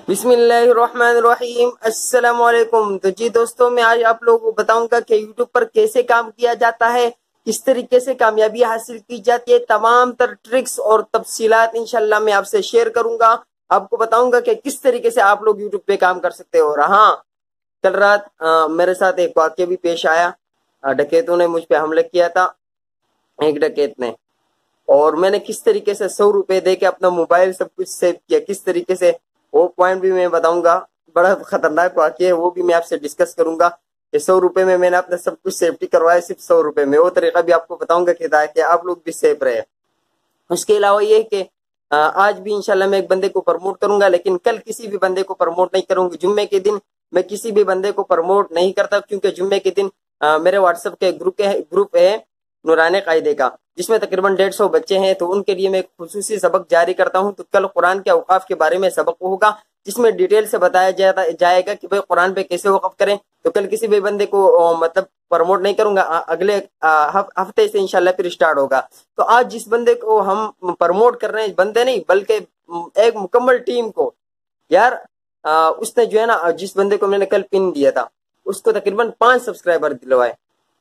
بسم اللہ الرحمن الرحیم، السلام علیکم۔ تو جی دوستوں، میں آج آپ لوگوں کو بتاؤں گا کہ یوٹیوب پر کیسے کام کیا جاتا ہے، کس طریقے سے کامیابی حاصل کی جاتی ہے، تمام تر ٹرکس اور تفصیلات انشاءاللہ میں آپ سے شیئر کروں گا۔ آپ کو بتاؤں گا کہ کس طریقے سے آپ لوگ یوٹیوب پہ کام کر سکتے ہو۔ اور ہاں، کل رات میرے ساتھ ایک واقعہ بھی پیش آیا۔ ڈکیتوں نے مجھ پہ حملہ کیا تھا، ایک ڈکیت نے، اور میں نے کس طریقے سے 100 روپے دے کے اپنا موبائل سب کچھ سیو کیا، کس طریقے سے، وہ پوائنٹ بھی میں بتاؤں گا۔ بڑا خطرناک واقعہ ہے، وہ بھی میں آپ سے ڈسکس کروں گا کہ 100 روپے میں نے اپنا سب کچھ سیفٹی کروایا، صرف 100 روپے میں۔ وہ طریقہ بھی آپ کو بتاؤں گا کہ آپ لوگ بھی سیف رہے۔ اس کے علاوہ یہ کہ آج بھی انشاءاللہ میں ایک بندے کو پروموٹ کروں گا، لیکن کل کسی بھی بندے کو پروموٹ نہیں کروں گا۔ جمعے کے دن میں کسی بھی بندے کو پروموٹ نہیں کرتا، کیونکہ جمعے کے دن میرے واٹس ایپ کے گروپ ہے نورانی قاعدے کا، جس میں تقریباً 150 بچے ہیں، تو ان کے لیے میں ایک خصوصی سبق جاری کرتا ہوں۔ تو کل قرآن کے اوقاف کے بارے میں سبق ہوگا، جس میں ڈیٹیل سے بتایا جائے گا کہ بھئی قرآن پہ کیسے وقف کریں۔ تو کل کسی بھی بندے کو مطلب پروموٹ نہیں کروں گا، اگلے ہفتے سے انشاءاللہ پھر سٹارٹ ہوگا۔ تو آج جس بندے کو ہم پروموٹ کر رہے ہیں، بندے نہیں بلکہ ایک مکمل ٹیم کو، یار اس نے جو ہے نا، جس بندے کو میں نے کل پن دیا تھا، اس کو تقریباً 5 سبسکرائبر دلوائے۔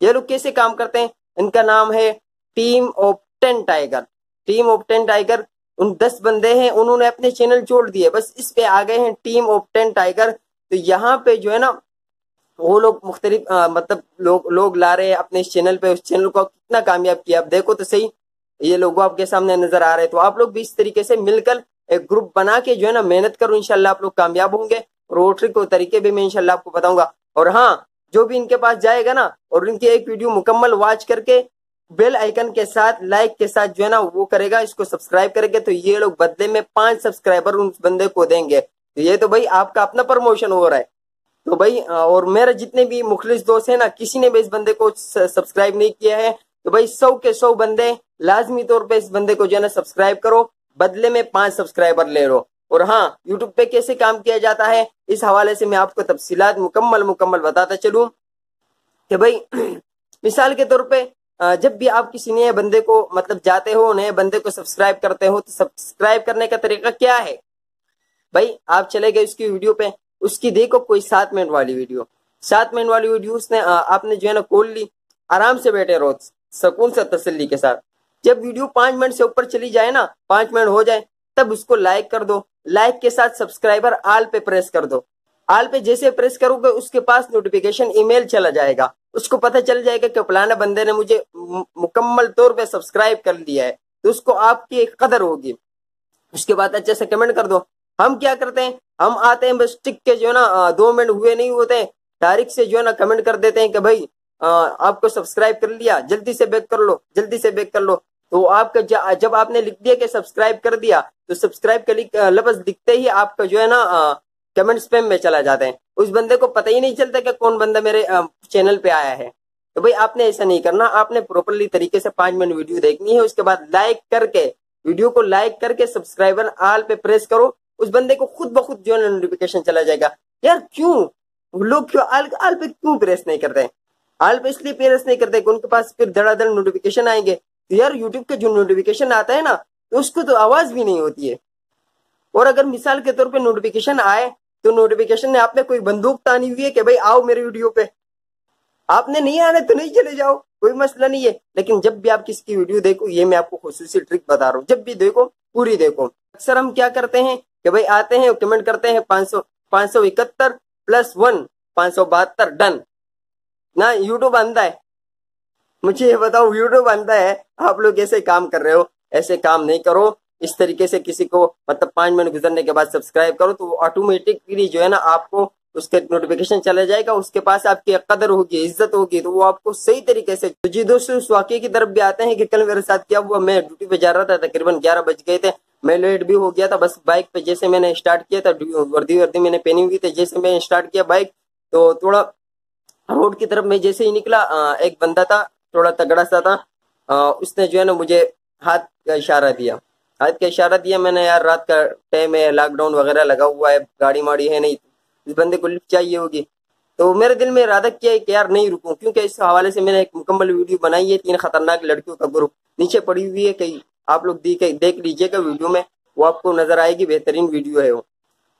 یہ لوگ کیسے کام کرتے ہیں؟ ان کا نام ہے team of 10 tiger. Team of 10 tiger, ان 10 بندے ہیں، انہوں نے اپنے چینل چھوڑ دیے، بس اس پہ آ گئے ہیں ٹیم آف 10 ٹائیگر۔ تو یہاں پہ جو ہے نا، وہ لوگ مختلف مطلب لوگ لا رہے ہیں اپنے اس چینل پہ۔ اس چینل کو کتنا کامیاب کیا، آپ دیکھو تو صحیح، یہ لوگوں آپ کے سامنے نظر آ رہے ہیں۔ تو آپ لوگ بھی اس طریقے سے مل کر ایک گروپ بنا کے جو ہے نا محنت کرو، انشاءاللہ آپ لوگ کامیاب ہوں گے۔ اور وہ ٹرک اور طریقے بھی میں انشاءاللہ آپ کو بتاؤں گا۔ اور ہاں، جو بھی ان کے پاس جائے گا نا، اور ان کی ایک ویڈیو مکمل واچ کر کے بیل آئیکن کے ساتھ، لائک کے ساتھ جو ہے نا وہ کرے گا، اس کو سبسکرائب کرے گا، تو یہ لوگ بدلے میں 5 سبسکرائبر اس بندے کو دیں گے۔ تو یہ تو بھائی آپ کا اپنا پروموشن ہو رہا ہے۔ تو بھائی، اور میرے جتنے بھی مخلص دوست ہیں نا، کسی نے بھی اس بندے کو سبسکرائب نہیں کیا ہے، تو بھائی 100 کے 100 بندے لازمی طور پہ اس بندے کو جو ہے نا سبسکرائب کرو، بدلے میں 5 سبسکرائبر لے لو۔ اور ہاں، یوٹیوب پہ کیسے کام کیا جاتا ہے، اس حوالے سے میں آپ کو تفصیلات مکمل بتاتا چلوں کہ بھائی مثال کے طور پہ جب بھی آپ کسی نئے بندے کو مطلب جاتے ہو، نئے بندے کو سبسکرائب کرتے ہو، تو سبسکرائب کرنے کا طریقہ کیا ہے؟ بھائی آپ چلے گئے اس کی ویڈیو پہ، اس کی دیکھو کوئی 7 منٹ والی ویڈیو، 7 منٹ والی ویڈیو اس نے آپ نے جو ہے نا کھول لی، آرام سے بیٹھے رہو سکون سے تسلی کے ساتھ۔ جب ویڈیو 5 منٹ سے اوپر چلی جائے نا، 5 منٹ ہو جائے، تب اس کو لائک کر دو۔ لائک کے ساتھ سبسکرائبر آل پہ پریس کر دو۔ آل پہ جیسے پریس کرو گے، اس کے پاس نوٹیفیکیشن ای میل چلا جائے گا، اس کو پتہ چل جائے گا کہ فلانا بندے نے مجھے مکمل طور پہ سبسکرائب کر لیا ہے، تو اس کو آپ کی قدر ہوگی۔ اس کے بعد اچھے سے کمنٹ کر دو۔ ہم کیا کرتے ہیں، ہم آتے ہیں بس ٹک کے جو ہے نا 2 منٹ ہوئے نہیں ہوتے، ڈائریکٹ سے جو ہے نا کمنٹ کر دیتے ہیں کہ بھائی آپ کو سبسکرائب کر لیا، جلدی سے بیک کر لو، جلدی سے بیک کر لو۔ تو آپ کا جب آپ نے لکھ دیا کہ سبسکرائب کر دیا، تو سبسکرائب کا لفظ دکھتے ہی آپ کا جو ہے نا کمنٹ سپیم میں چلا جاتے ہیں۔ اس بندے کو پتہ ہی نہیں چلتا کہ کون بندہ میرے چینل پہ آیا ہے۔ تو بھائی آپ نے ایسا نہیں کرنا، آپ نے پراپرلی طریقے سے 5 منٹ ویڈیو دیکھنی ہے، اس کے بعد لائک کر کے، ویڈیو کو لائک کر کے سبسکرائبر آل پہ پریس کرو، اس بندے کو خود بخود جو ہے نوٹیفیکیشن چلا جائے گا۔ یار کیوں لوگ آل پہ کیوں پریس نہیں کرتے ہیں؟ آل پہ اس لیے پریس نہیں کرتے کہ ان کے پاس پھر دڑا دڑ نوٹیفیکیشن آئیں گے۔ تو یار یوٹیوب کے جو نوٹیفیکیشن آتا ہے نا، تو اس کو تو آواز بھی نہیں ہوتی ہے۔ اور اگر مثال کے طور پہ نوٹیفیکیشن آئے، تو نوٹیفیکیشن نے آپ نے کوئی بندوق تانی ہوئی ہے کہ بھائی آؤ میری ویڈیو پہ، آپ نے نہیں آنا تو نہیں چلے جاؤ، کوئی مسئلہ نہیں ہے۔ لیکن جب بھی آپ کسی کی ویڈیو دیکھو، یہ میں آپ کو خصوصی ٹرک بتا رہا ہوں، جب بھی دیکھو پوری دیکھو۔ اکثر ہم کیا کرتے ہیں کہ بھائی آتے ہیں کمنٹ کرتے ہیں 571 + 1 572 ڈن نا۔ یوٹیوب اندھا ہے، مجھے یہ بتاؤ، یوٹیوب اندھا ہے؟ آپ لوگ ایسے کام کر رہے ہو، ایسے کام نہیں کرو۔ اس طریقے سے کسی کو مطلب 5 منٹ گزرنے کے بعد سبسکرائب کرو، تو آٹومیٹکلی جو ہے نا آپ کو اس کے نوٹیفیکیشن چلا جائے گا، اس کے پاس آپ کی قدر ہوگی، عزت ہوگی، تو وہ آپ کو صحیح طریقے سے۔ جی دوستوں، اس واقعے کی طرف بھی آتے ہیں کہ کل میرے ساتھ کیا ہوا۔ میں ڈیوٹی پہ جا رہا تھا، تقریباً 11 بج گئے تھے، میں لیٹ بھی ہو گیا تھا۔ بس بائک پہ جیسے میں نے اسٹارٹ کیا تھا، وردی میں نے پہنی ہوئی تھی، جیسے میں نے اسٹارٹ کیا بائک، تو تھوڑا روڈ کی طرف میں جیسے ہی نکلا، ایک بندہ تھا تھوڑا تگڑا سا تھا، اس نے جو ہے نا مجھے ہاتھ کا اشارہ دیا۔ ہاتھ کا اشارہ دیا، میں نے، یار رات کا ٹائم ہے، لاک ڈاؤن وغیرہ لگا ہوا ہے، گاڑی ماڑی ہے نہیں، اس بندے کو لفٹ چاہیے ہوگی۔ تو میرے دل میں ارادہ کیا ہے کہ یار نہیں رکوں، کیونکہ اس حوالے سے میں نے ایک مکمل ویڈیو بنائی ہے، 3 خطرناک لڑکیوں کا گروپ نیچے پڑی ہوئی ہے، کہ آپ لوگ دیکھ لیجئے گا ویڈیو میں، وہ آپ کو نظر آئے گی، بہترین ویڈیو ہے وہ۔